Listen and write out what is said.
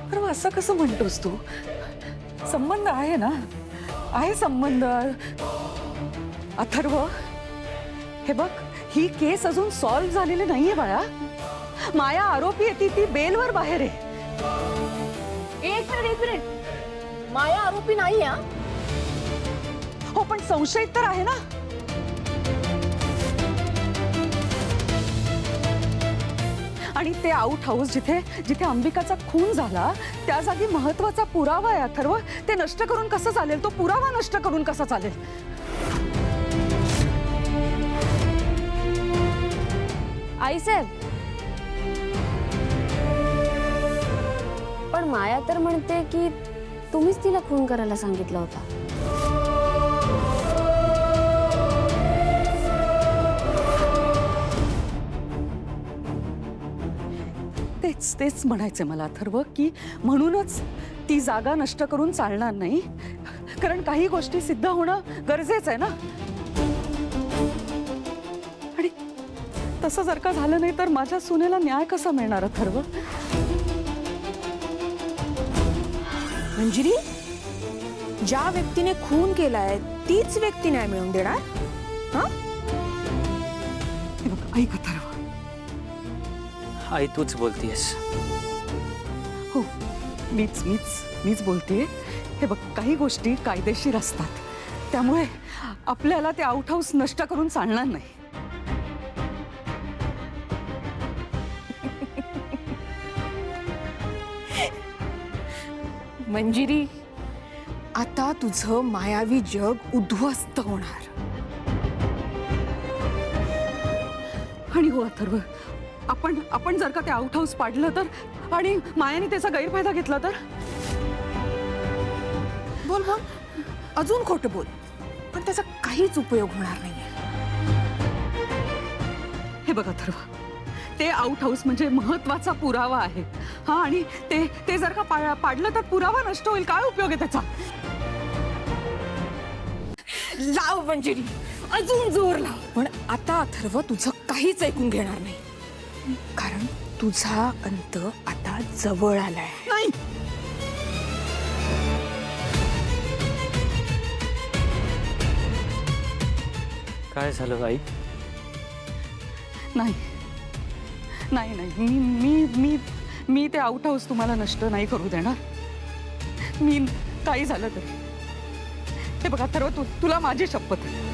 अथर्व असं कसं म्हणतोस तू? संबंध आहे ना, आहे संबंध. अथर्व हे बघ, ही केस अजून सॉल्व्ह झालेली नाहीये बाळा. माया आरोपी आहे, ती बेलवर बाहेर आहे. एक मिनिट, माया आरोपी नाही हा. हो पण संशयित तर आहे ना. आणि ते आउट हाऊस जिथे जिथे अंबिकाचा खून झाला त्या जागी महत्वाचा पुरावा आहे अथर्व. ते नष्ट करून कसं चालेल? तो पुरावा नष्ट करून कसा चालेल? आईसाहेब, पण माया तर म्हणते की तुम्हीच तिला खून करायला सांगितलं होता. तेच म्हणायचं मला अथर्व, की म्हणूनच ती जागा नष्ट करून चालणार नाही. कारण काही गोष्टी सिद्ध होणं गरजेचं आहे ना. आणि तसं जर का झालं नाही तर माझ्या सुनेला न्याय कसा मिळणार अथर्व? मंजिरी, ज्या व्यक्तीने खून केलाय तीच व्यक्ती न्याय मिळवून देणार? हा? हे बघ, ऐक अथर्व. आई तूच बोलतीयस. हो, मीच बोलतेय. हे बघ, काही गोष्टी कायदेशीर असतात, त्यामुळे आपल्याला ते आउट हाऊस नष्ट करून चालणार नाही. मंजिरी, आता तुझं मायावी जग उद्ध्वस्त होणार. आणि हो अथर्व, आपण जर का ते आउट हाऊस पाडलं तर, आणि मायाने त्याचा गैरफायदा घेतला तर? बोल बोल, अजून खोटं बोल, पण त्याचा काहीच उपयोग होणार नाहीये. हे बघ अथर्व, ते आउट हाऊस म्हणजे महत्वाचा पुरावा आहे. हा, आणि ते जर का पाडलं तर पुरावा नष्ट होईल. काय उपयोग आहे त्याचा? लाव मंजिरी, अजून जोर लाव. पण आता अथर्व तुझं काहीच ऐकून घेणार नाही, कारण तुझा अंत आता जवळ आलाय. नाही. काय झालं आई? नाही नाही नाही, मी मी मी ते आउट हाऊस तुम्हाला नष्ट नाही करू देणार. मी काही झालं तरी. हे बघा अथर्व, तुला माझी शपथ आहे.